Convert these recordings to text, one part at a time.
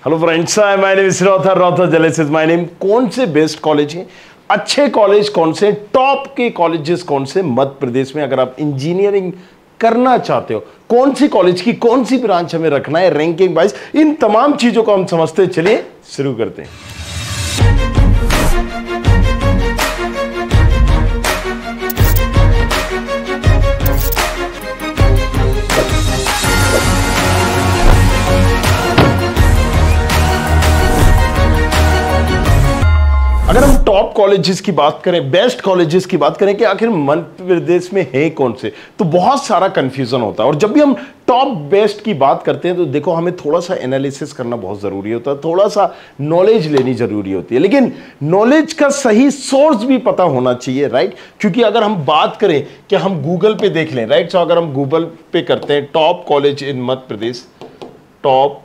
Hello friends, my name is रॉथर जेलेस is my name. कौन से बेस्ट कॉलेज हैं, अच्छे कॉलेज कौन से, टॉप के कॉलेजेस कौन से मध्य प्रदेश में? अगर आप इंजीनियरिंग करना चाहते हो, कौन सी कॉलेज की कौन सी ब्रांच हमें रखना है रैंकिंग वाइज, इन तमाम चीजों को हम समझते हैं। चलिए शुरू करते हैं। अगर हम टॉप कॉलेजेस की बात करें, बेस्ट कॉलेजेस की बात करें कि आखिर मध्य प्रदेश में है कौन से, तो बहुत सारा कंफ्यूजन होता है। और जब भी हम टॉप बेस्ट की बात करते हैं तो देखो, हमें थोड़ा सा एनालिसिस करना बहुत जरूरी होता है, थोड़ा सा नॉलेज लेनी जरूरी होती है। लेकिन नॉलेज का सही सोर्स भी पता होना चाहिए, राइट? क्योंकि अगर हम बात करें कि हम गूगल पे देख लें, राइट? सो अगर हम गूगल पे करते हैं top college in Madhya Pradesh, top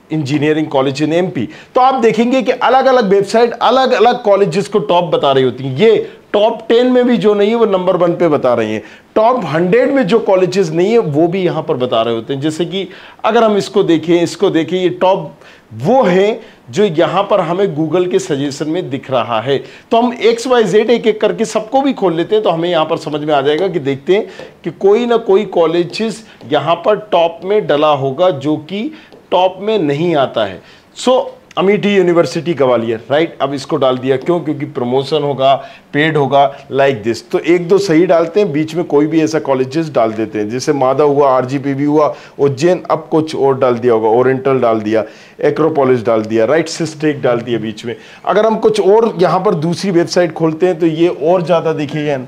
engineering college in MP, तो आप देखेंगे कि अलग अलग वेबसाइट अलग अलग कॉलेजेस को टॉप बता रही होती हैं। ये टॉप 10 में भी जो नहीं है वो नंबर 1 पे बता रही हैं, टॉप 100 में जो कॉलेजेस नहीं है वो भी यहां पर बता रहे होते हैं। जैसे कि अगर हम इसको देखें, ये टॉप वो है जो यहां पर हमें गूगल के सजेशन में दिख रहा है। तो हम XYZ एक एक करके सबको भी खोल लेते हैं तो हमें यहां पर समझ में आ जाएगा कि देखते हैं कि कोई ना कोई कॉलेजेस यहां पर टॉप में डला होगा जो कि टॉप में नहीं आता है। Amethi university Gwalior, right? अब इसको डाल दिया, क्यों? क्योंकि प्रमोशन होगा, पेड होगा, लाइक दिस। तो एक दो सही डालते हैं, बीच में कोई भी ऐसा कॉलेजेस डाल देते हैं, जैसे माधव हुआ, RGPV हुआ, उज्जैन, अब कुछ और डाल दिया होगा, ओरिएंटल डाल दिया, एक्रोपोलिस डाल दिया, राइट? सिस्टेक डाल दिया बीच में। अगर हम कुछ और यहाँ पर दूसरी वेबसाइट खोलते हैं तो ये और ज़्यादा दिखेगा।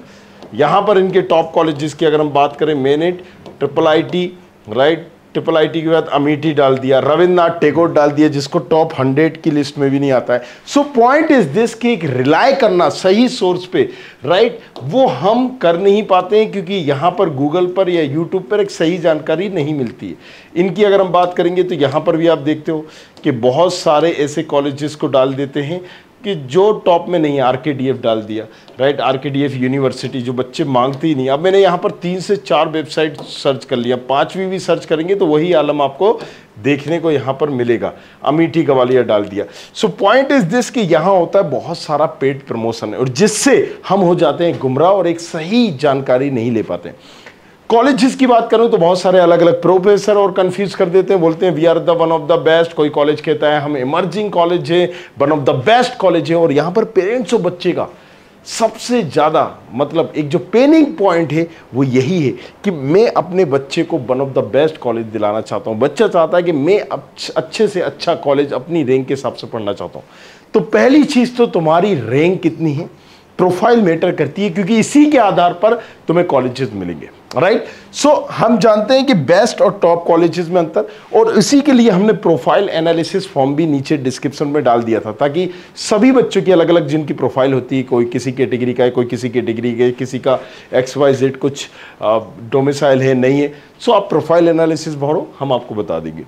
यहाँ पर इनके टॉप कॉलेजेस की अगर हम बात करें, मेनेट, IIIT, राइट? IIIT के बाद अमेठी डाल दिया, रविन्द्रनाथ टैगोर डाल दिया, जिसको टॉप 100 की लिस्ट में भी नहीं आता है। सो पॉइंट इज दिस कि एक रिलाय करना सही सोर्स पे, राइट, वो हम कर नहीं पाते हैं क्योंकि यहाँ पर गूगल पर या यूट्यूब पर एक सही जानकारी नहीं मिलती है। इनकी अगर हम बात करेंगे तो यहाँ पर भी आप देखते हो कि बहुत सारे ऐसे कॉलेजेस को डाल देते हैं कि जो टॉप में नहीं है। RKDF डाल दिया, राइट? RKDF यूनिवर्सिटी जो बच्चे मांगते ही नहीं। अब मैंने यहाँ पर 3 से 4 वेबसाइट सर्च कर लिया, 5वीं भी सर्च करेंगे तो वही आलम आपको देखने को यहाँ पर मिलेगा। अमेठी ग्वालियर डाल दिया। सो पॉइंट इज दिस कि यहाँ होता है बहुत सारा पेड प्रमोशन है और जिससे हम हो जाते हैं गुमराह और एक सही जानकारी नहीं ले पाते। कॉलेजेस की बात करूं तो बहुत सारे अलग अलग प्रोफेसर और कंफ्यूज कर देते हैं, बोलते हैं we are the one of the best. कोई कॉलेज कहता है हम इमर्जिंग कॉलेज है, one of the best college है। और यहां पर पेरेंट्स और बच्चे का सबसे ज्यादा मतलब एक जो पेनिंग पॉइंट है वो यही है कि मैं अपने बच्चे को one of the best college दिलाना चाहता हूं। बच्चा चाहता है कि मैं अच्छे से अच्छा कॉलेज अपनी रैंक के हिसाब से पढ़ना चाहता हूं। तो पहली चीज तो तुम्हारी रैंक कितनी है, प्रोफाइल मैटर करती है, क्योंकि इसी के आधार पर तुम्हें कॉलेजेस मिलेंगे, राइट? सो हम जानते हैं कि बेस्ट और टॉप कॉलेजेस में अंतर, और इसी के लिए हमने प्रोफाइल एनालिसिस फॉर्म भी नीचे डिस्क्रिप्शन में डाल दिया था, ताकि सभी बच्चों की अलग अलग जिनकी प्रोफाइल होती है, कोई किसी कैटेगरी का है, कोई किसी कैटेगरी का है, किसी का XYZ कुछ डोमिसाइल है, नहीं है। सो आप प्रोफाइल एनालिसिस भरो, हम आपको बता देंगे।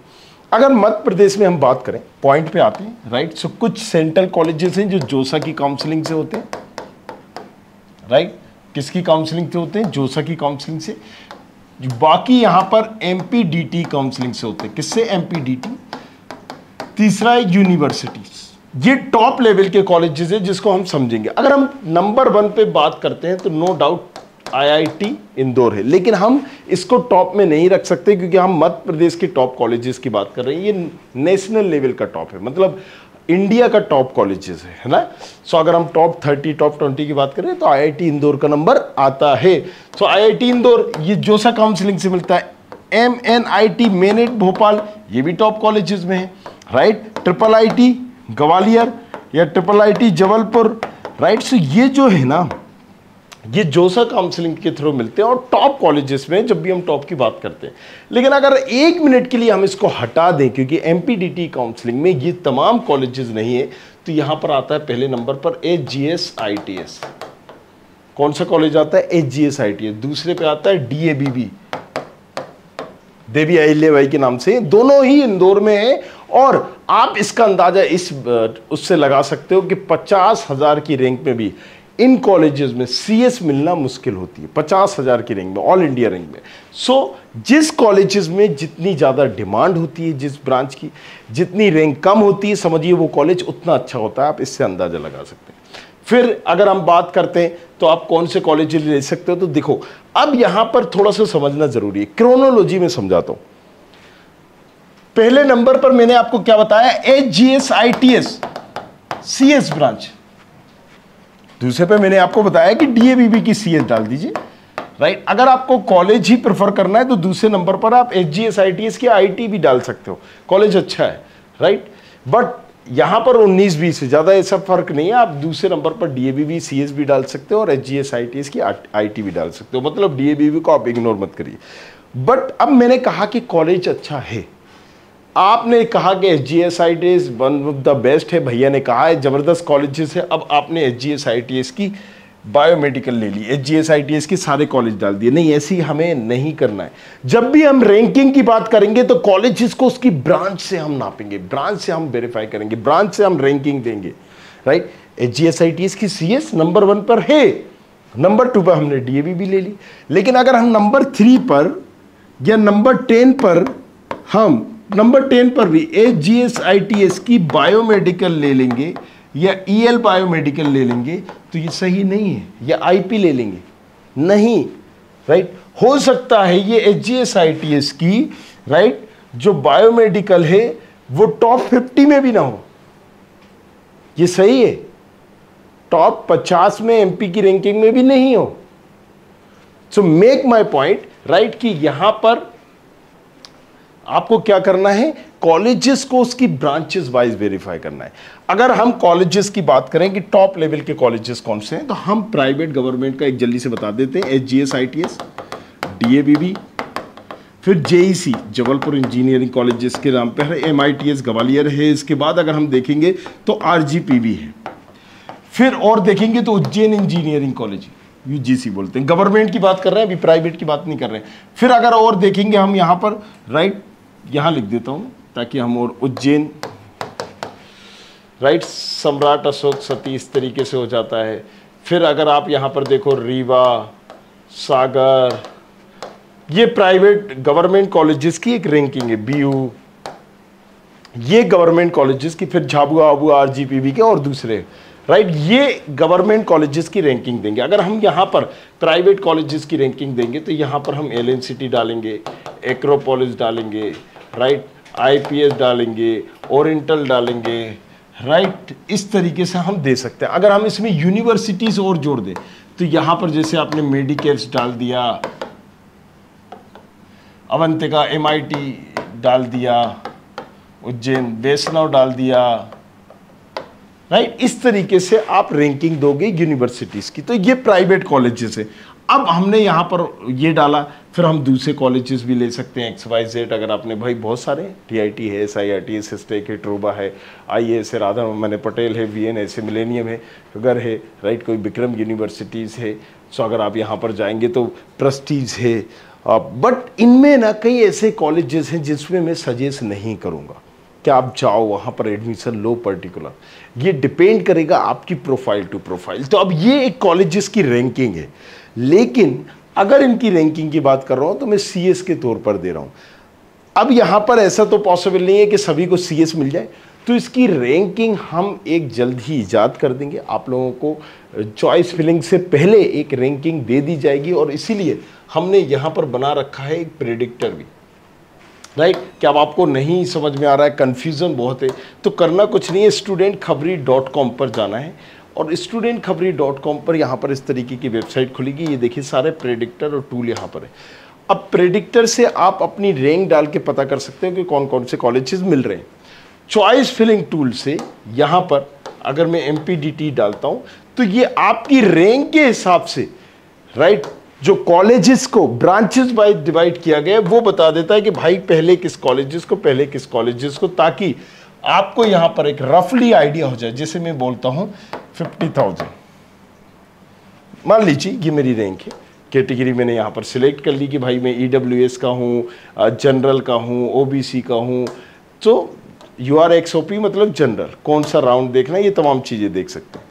अगर मध्य प्रदेश में हम बात करें, पॉइंट पे आते हैं, राइट? सो कुछ सेंट्रल कॉलेजेस हैं जो जोसा की काउंसलिंग से होते हैं, राइट? किसकी काउंसलिंग से होते हैं? जोसा की काउंसलिंग से। बाकी यहां पर MPDT काउंसलिंग से होते हैं। किससे? MPDT। तीसरा है यूनिवर्सिटीज। ये टॉप लेवल के कॉलेजेस हैं जिसको हम समझेंगे। अगर हम नंबर 1 पे बात करते हैं तो नो डाउट IIT इंदौर है, लेकिन हम इसको टॉप में नहीं रख सकते क्योंकि हम मध्य प्रदेश के टॉप कॉलेजेस की बात कर रहे हैं। ये नेशनल लेवल का टॉप है, मतलब इंडिया का टॉप कॉलेजेस है ना। सो अगर हम टॉप 30, टॉप 20 की बात करें तो IIT इंदौर का नंबर आता है। सो IIT इंदौर ये जोसा काउंसलिंग से मिलता है। MNIT मेनेट भोपाल, ये भी टॉप कॉलेजेस में है, राइट? IIIT ग्वालियर या IIIT जबलपुर, राइट? सो ये जो है ना, ये जोसा काउंसलिंग के थ्रू मिलते हैं और टॉप कॉलेजेस में जब भी हम टॉप की बात करते हैं। लेकिन अगर 1 मिनट के लिए हम इसको हटा दें क्योंकि MPDT काउंसलिंग में ये तमाम कॉलेजेस नहीं है, तो यहां पर आता है पहले नंबर पर HGS ITS। कौन सा कॉलेज आता है? HGS ITS। दूसरे पे आता है DABB, देवी अहिल्याबाई के नाम से। दोनों ही इंदौर में है और आप इसका अंदाजा उससे लगा सकते हो कि 50,000 की रैंक में भी इन कॉलेजेस में सीएस मिलना मुश्किल होती है 50,000 की रैंक में, ऑल इंडिया रैंक में। सो जिस कॉलेजेस में जितनी ज़्यादा डिमांड होती है, जिस ब्रांच की जितनी रैंक कम होती है, समझिए वो कॉलेज उतना अच्छा होता है। आप इससे अंदाज़ा लगा सकते हैं। फिर अगर हम बात करते हैं तो आप कौन से कॉलेज ले सकते हो, तो देखो अब यहां पर थोड़ा सा समझना जरूरी है, क्रोनोलॉजी में समझाता हूं। पहले नंबर पर मैंने आपको क्या बताया, HGSITS CS ब्रांच। दूसरे पे मैंने आपको बताया कि DAVB की CS डाल दीजिए, राइट। अगर आपको कॉलेज ही प्रेफर करना है तो दूसरे नंबर पर आप HGSITS की IT भी डाल सकते हो, कॉलेज अच्छा है, राइट। बट यहां पर 19-20 से ज्यादा ऐसा फर्क नहीं है। आप दूसरे नंबर पर DAVB CS भी डाल सकते हो और HGSITS की IT भी डाल सकते हो, मतलब DAVB को आप इग्नोर मत करिए। बट अब मैंने कहा कि कॉलेज अच्छा है, आपने कहा कि HGSITS one of the best है, भैया ने कहा है जबरदस्त कॉलेजेस है। अब आपने HGSITS की बायोमेडिकल ले ली, HGSITS के सारे कॉलेज डाल दिए। नहीं, ऐसी हमें नहीं करना है। जब भी हम रैंकिंग की बात करेंगे तो कॉलेजेस को उसकी ब्रांच से हम नापेंगे, ब्रांच से हम वेरीफाई करेंगे, ब्रांच से हम रैंकिंग देंगे, राइट। HGSITS की CS नंबर 1 पर है, नंबर 2 पर हमने DAVB ले ली। लेकिन अगर हम नंबर 3 पर या नंबर 10 पर, हम नंबर 10 पर भी HGSITS की बायोमेडिकल ले लेंगे या EL बायोमेडिकल ले लेंगे तो ये सही नहीं है, या IP ले लेंगे, नहीं, राइट। हो सकता है ये HGSITS की, राइट, जो बायोमेडिकल है वो टॉप 50 में भी ना हो, ये सही है, टॉप 50 में MP की रैंकिंग में भी नहीं हो। So make my point, right, कि यहां पर आपको क्या करना है, कॉलेजेस को उसकी ब्रांचेस वाइज वेरीफाई करना है। अगर हम कॉलेजेस की बात करें कि टॉप लेवल के कॉलेजेस कौन से हैं, तो हम प्राइवेट गवर्नमेंट का एक जल्दी से बता देते हैं, HGSITS, DAVB, फिर JEC जबलपुर इंजीनियरिंग कॉलेजेस के नाम पर है, MITS ग्वालियर है, इसके बाद अगर हम देखेंगे तो RGPV है, फिर और देखेंगे तो उज्जैन इंजीनियरिंग कॉलेज, UGC बोलते हैं। गवर्नमेंट की बात कर रहे हैं, अभी प्राइवेट की बात नहीं कर रहे हैं। फिर अगर और देखेंगे हम यहाँ पर, राइट, यहाँ लिख देता हूँ ताकि हम, और उज्जैन, राइट, सम्राट अशोक सती, इस तरीके से हो जाता है। फिर अगर आप यहाँ पर देखो रीवा, सागर, ये प्राइवेट गवर्नमेंट कॉलेजेस की एक रैंकिंग है, BU, ये गवर्नमेंट कॉलेजेस की, फिर झाबुआ आबुआ RGPV के और दूसरे, राइट, ये गवर्नमेंट कॉलेजेस की रैंकिंग देंगे। अगर हम यहाँ पर प्राइवेट कॉलेजेस की रैंकिंग देंगे तो यहाँ पर हम LNCT डालेंगे, एक्रोपोलिस डालेंगे, राइट, IPS डालेंगे, ओरिएंटल डालेंगे, राइट, इस तरीके से हम दे सकते हैं। अगर हम इसमें यूनिवर्सिटीज और जोड़ दें तो यहाँ पर जैसे आपने मेडिकेयर्स डाल दिया, अवंतिका, MIT डाल दिया, उज्जैन, वैष्णव डाल दिया, राइट, इस तरीके से आप रैंकिंग दोगे यूनिवर्सिटीज की। तो ये प्राइवेट कॉलेजेस है। अब हमने यहाँ पर ये डाला, फिर हम दूसरे कॉलेजेस भी ले सकते हैं, XYZ। अगर आपने, भाई बहुत सारे, TIT है, SIRT है, SISTEC है, ट्रूबा है, IAS है, राधा मैंने पटेल है, VN है, मिलेनियम है, अगर है, राइट, कोई विक्रम यूनिवर्सिटीज़ है। सो अगर आप यहाँ पर जाएंगे तो प्रेस्टीज है। बट इनमें ना कई ऐसे कॉलेजेस हैं जिसमें मैं सजेस्ट नहीं करूँगा कि आप जाओ वहाँ पर एडमिशन लो पर्टिकुलर, ये डिपेंड करेगा आपकी प्रोफाइल टू प्रोफाइल। तो अब ये एक कॉलेजेस की रैंकिंग है, लेकिन अगर इनकी रैंकिंग की बात कर रहा हूँ तो मैं CS के तौर पर दे रहा हूँ। अब यहाँ पर ऐसा तो पॉसिबल नहीं है कि सभी को CS मिल जाए, तो इसकी रैंकिंग हम एक जल्द ही ईजाद कर देंगे। आप लोगों को चॉइस फिलिंग से पहले एक रैंकिंग दे दी जाएगी, और इसीलिए हमने यहाँ पर बना रखा है एक प्रेडिक्टर भी, राइट। क्या अब आपको नहीं समझ में आ रहा है, कन्फ्यूज़न बहुत है, तो करना कुछ नहीं है, studentkhabri.com पर जाना है, और studentkhabri.com पर यहाँ पर इस तरीके की वेबसाइट खुलेगी। ये देखिए सारे प्रेडिक्टर और टूल यहाँ पर है। अब प्रेडिक्टर से आप अपनी रैंक डाल के पता कर सकते हो कि कौन कौन से कॉलेजेस मिल रहे हैं। चॉइस फिलिंग टूल से यहाँ पर अगर मैं MPDT डालता हूँ तो ये आपकी रैंक के हिसाब से, राइट, जो कॉलेजेस को ब्रांचेस वाइज डिवाइड किया गया है वो बता देता है कि भाई पहले किस कॉलेजेस को, पहले किस कॉलेजेस को, ताकि आपको यहां पर एक रफली आइडिया हो जाए। जैसे मैं बोलता हूं 50,000, मान लीजिए ये मेरी रैंक है, कैटेगरी मैंने यहां पर सिलेक्ट कर ली कि भाई मैं EWS का हूं, जनरल का हूं, OBC का हूं, तो UR XOP मतलब जनरल, कौन सा राउंड देखना है, ये तमाम चीज़ें देख सकते हैं।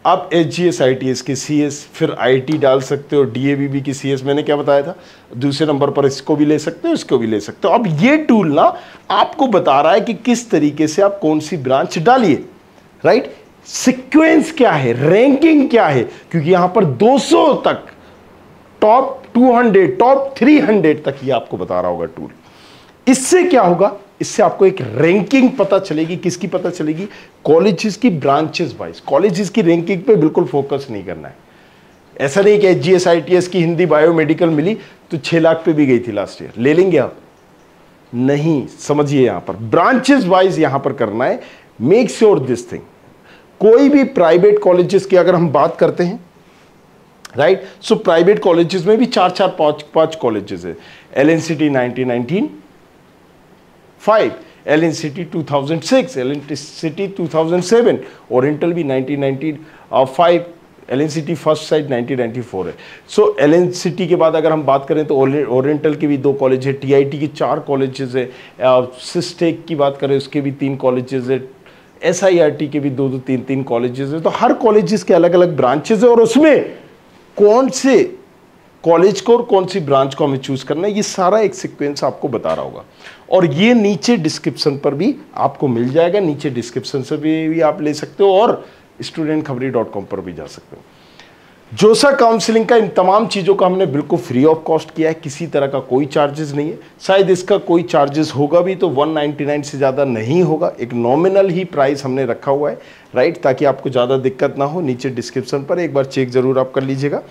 आप HGS-ITS की CS, फिर IT डाल सकते हो, DABB की CS, मैंने क्या बताया था, दूसरे नंबर पर इसको भी ले सकते हो, इसको भी ले सकते हो। अब ये टूल ना आपको बता रहा है कि किस तरीके से आप कौन सी ब्रांच डालिए, राइट। सीक्वेंस क्या है, रैंकिंग क्या है, क्योंकि यहां पर 200 तक, टॉप 200, टॉप 300 तक ये आपको बता रहा होगा टूल। इससे क्या होगा, इससे आपको एक रैंकिंग पता चलेगी। किसकी पता चलेगी? कॉलेजेस की, ब्रांचेस वाइज। कॉलेजेस की रैंकिंग पे बिल्कुल फोकस नहीं करना है। ऐसा नहीं कि HGS-ITS की हिंदी बायोमेडिकल मिली तो 6 लाख पे भी गई थी लास्ट ईयर, ले लेंगे आप? नहीं, समझिए यहां पर ब्रांचेस वाइज यहां पर करना है। Make sure this thing. कोई भी प्राइवेट कॉलेजेस की अगर हम बात करते हैं, राइट, सो प्राइवेट कॉलेजेस में भी 4-4, 5-5 कॉलेजेस है। LNCT 1995, LNCT 2006, LNCT 2007, ओरिएंटल भी 1995, LNCT फर्स्ट साइड 1994 है। सो LNCT के बाद अगर हम बात करें तो ओरिएंटल के भी 2 कॉलेज है, TIT की 4 कॉलेजेस है, सिस्टेक की बात करें उसके भी 3 कॉलेजेस है, SIRT के भी 2-2, 3-3 कॉलेजेस है। तो हर कॉलेजेस के अलग अलग ब्रांचेस है और उसमें कौन से कॉलेज को और कौन सी ब्रांच को हमें चूज करना है, ये सारा एक सीक्वेंस आपको बता रहा होगा। और ये नीचे डिस्क्रिप्शन पर भी आपको मिल जाएगा, नीचे डिस्क्रिप्शन से भी आप ले सकते हो और studentkhabari.com पर भी जा सकते हो। जोसा काउंसलिंग का इन तमाम चीज़ों का हमने बिल्कुल फ्री ऑफ कॉस्ट किया है, किसी तरह का कोई चार्जेस नहीं है। शायद इसका कोई चार्जेस होगा भी तो 199 से ज़्यादा नहीं होगा, एक नॉमिनल ही प्राइस हमने रखा हुआ है, राइट, ताकि आपको ज़्यादा दिक्कत ना हो। नीचे डिस्क्रिप्शन पर एक बार चेक ज़रूर आप कर लीजिएगा,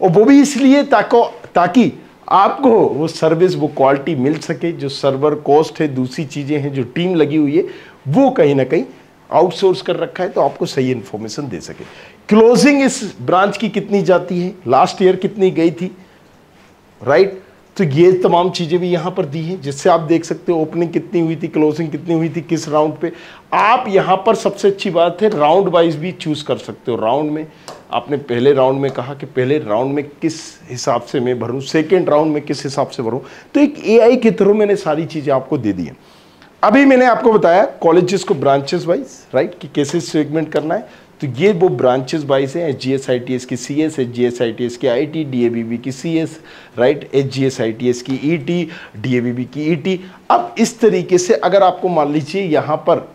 और वो भी इसलिए ताकि आपको वो सर्विस, वो क्वालिटी मिल सके। जो सर्वर कॉस्ट है, दूसरी चीज़ें हैं, जो टीम लगी हुई है, वो कहीं ना कहीं आउटसोर्स कर रखा है, तो आपको सही इंफॉर्मेशन दे सके। क्लोजिंग इस ब्रांच की कितनी जाती है, लास्ट ईयर कितनी गई थी, राइट, तो ये तमाम चीज़ें भी यहाँ पर दी हैं, जिससे आप देख सकते हो ओपनिंग कितनी हुई थी, क्लोजिंग कितनी हुई थी, किस राउंड पे। आप यहाँ पर सबसे अच्छी बात है राउंड वाइज भी चूज कर सकते हो। राउंड में आपने पहले राउंड में कहा कि पहले राउंड में किस हिसाब से मैं भरूं, सेकेंड राउंड में किस हिसाब से भरूं, तो एक AI के थ्रू मैंने सारी चीज़ें आपको दे दी हैं। अभी मैंने आपको बताया कॉलेजेस को ब्रांचेस वाइज, राइट, कि कैसे सेगमेंट करना है। तो ये वो ब्रांचेस वाइज है, HGS-ITS की CS, HGS-ITS की IT, DABB की CS, राइट, HGS-ITS की ET, DABB की ET। अब इस तरीके से अगर आपको मान लीजिए यहाँ पर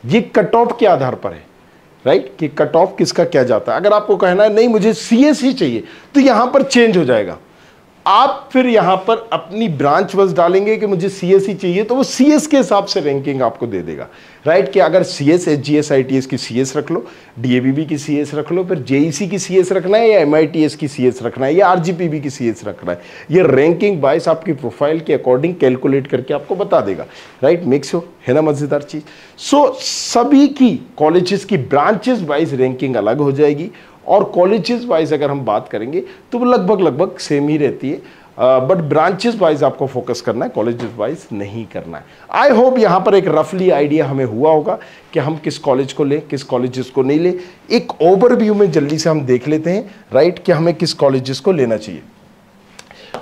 ये कट ऑफ के आधार पर है, राइट, कि कट ऑफ किसका क्या जाता है। अगर आपको कहना है नहीं मुझे CS ही चाहिए, तो यहाँ पर चेंज हो जाएगा। आप फिर यहां पर अपनी ब्रांच बस डालेंगे कि मुझे CS ही चाहिए, तो वो CS के हिसाब से रैंकिंग आपको दे देगा, राइट, कि अगर CS, HGS-ITS की CS रख लो, DABB की CS रख लो, फिर JEC की CS रखना है, या MITS की CS रखना है, या RGPB की CS रखना है। ये रैंकिंग वाइज आपकी प्रोफाइल के अकॉर्डिंग कैलकुलेट करके आपको बता देगा, राइट। मेक श्योर, है ना मजेदार चीज। सो सभी की कॉलेजेस की ब्रांचेस वाइज रैंकिंग अलग हो जाएगी, और कॉलेजेस वाइज अगर हम बात करेंगे तो वो लगभग सेम ही रहती है, बट ब्रांचेस वाइज आपको फोकस करना है, कॉलेजेस वाइज नहीं करना है। आई होप यहाँ पर एक रफली आइडिया हमें हुआ होगा कि हम किस कॉलेज को लें, किस कॉलेजेस को नहीं लें। एक ओवरव्यू में जल्दी से हम देख लेते हैं, राइट, कि हमें किस कॉलेजेस को लेना चाहिए।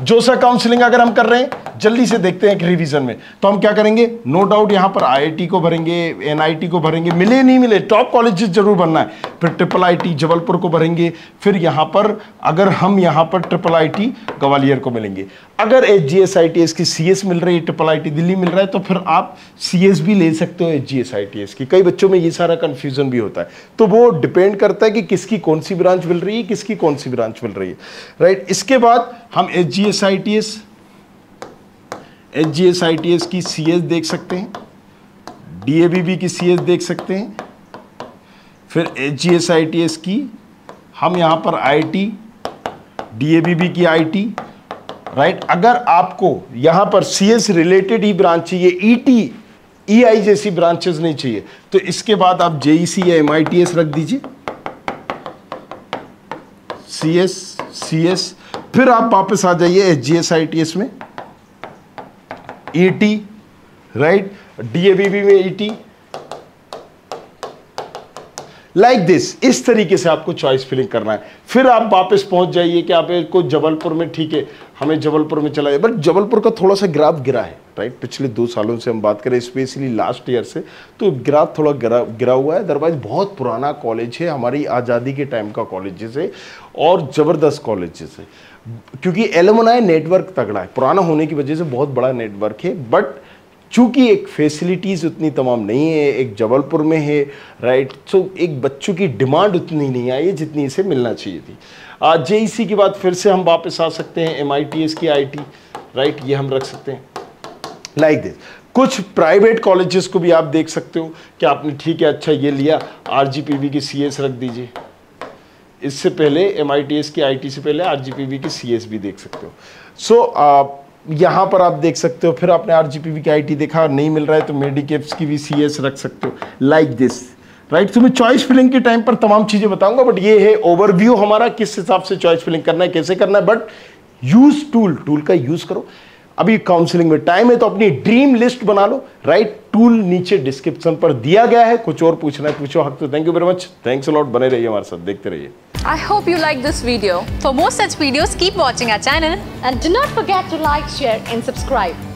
जोसा काउंसलिंग अगर हम कर रहे हैं, जल्दी से देखते हैं एक रिवीजन में, तो हम क्या करेंगे, नो डाउट यहां पर IIT को भरेंगे, NIT को भरेंगे, मिले नहीं मिले टॉप कॉलेजेस जरूर भरना है। फिर IIIT जबलपुर को भरेंगे, फिर यहां पर अगर हम यहां पर IIIT ग्वालियर को मिलेंगे। अगर HGS-ITS की CS मिल रही है, IIIT दिल्ली मिल रहा है, तो फिर आप CS भी ले सकते हो HGS-ITS की। कई बच्चों में ये सारा कंफ्यूजन भी होता है, तो वो डिपेंड करता है कि किसकी कौन सी ब्रांच मिल रही है, किसकी कौन सी ब्रांच मिल रही है, राइट। इसके बाद हम HGS-ITS की CS देख सकते हैं, DABB की CS देख सकते हैं, फिर HGS-ITS की हम यहां पर IIT, DABB की IT, राइट। अगर आपको यहां पर CS रिलेटेड ही ब्रांच चाहिए, ET, EI जैसी ब्रांचेस नहीं चाहिए, तो इसके बाद आप JEC या MITS रख दीजिए, CS, फिर आप वापस आ जाइए HGS-ITS में, ET, राइट, DABB में ET, लाइक दिस, इस तरीके से आपको चॉइस फिलिंग करना है। फिर आप वापस पहुंच जाइए कि आपको जबलपुर में, ठीक है हमें जबलपुर में चला जाए, बट जबलपुर का थोड़ा सा ग्राफ गिरा है, राइट। पिछले 2 सालों से हम बात करें, स्पेशली लास्ट ईयर से, तो ग्राफ थोड़ा गिरा हुआ है। अदरवाइज बहुत पुराना कॉलेज है, हमारी आज़ादी के टाइम का कॉलेजेस है और ज़बरदस्त कॉलेजेस है, क्योंकि एलुमनाई नेटवर्क तगड़ा है, पुराना होने की वजह से बहुत बड़ा नेटवर्क है। बट चूंकि एक फैसिलिटीज़ उतनी तमाम नहीं है, एक जबलपुर में है, राइट, तो एक बच्चों की डिमांड उतनी नहीं आई है जितनी इसे मिलना चाहिए थी। जेईसी की बात फिर से हम वापस आ सकते हैं, MITS की IT, राइट, ये हम रख सकते हैं लाइक दिस। कुछ प्राइवेट कॉलेजेस को भी आप देख सकते हो कि आपने, ठीक है अच्छा ये लिया, RGPV की CS रख दीजिए, इससे पहले MITS की IT से पहले RGPV की CS भी देख सकते हो। सो यहाँ पर आप देख सकते हो, फिर आपने RGPV की IT देखा, नहीं मिल रहा है तो मेडिकेप्स की भी CS रख सकते हो लाइक दिस, राइट। तो मैं चॉइस फिलिंग के टाइम पर तमाम चीजें बताऊंगा, बट ये है ओवरव्यू हमारा, किस हिसाब से चॉइस फिलिंग करना है, कैसे करना है। बट यूज टूल का यूज करो। अभी काउंसलिंग में टाइम है तो अपनी ड्रीम लिस्ट बना लो, राइट। टूल नीचे डिस्क्रिप्शन पर दिया गया है, कुछ और पूछना है पूछो हक तो। Thank you very much, thanks a lot, बने रहिए हमारे साथ, देखते रहिए। I hope you like this video. For more such videos, keep watching our channel and do not forget to like, share and subscribe.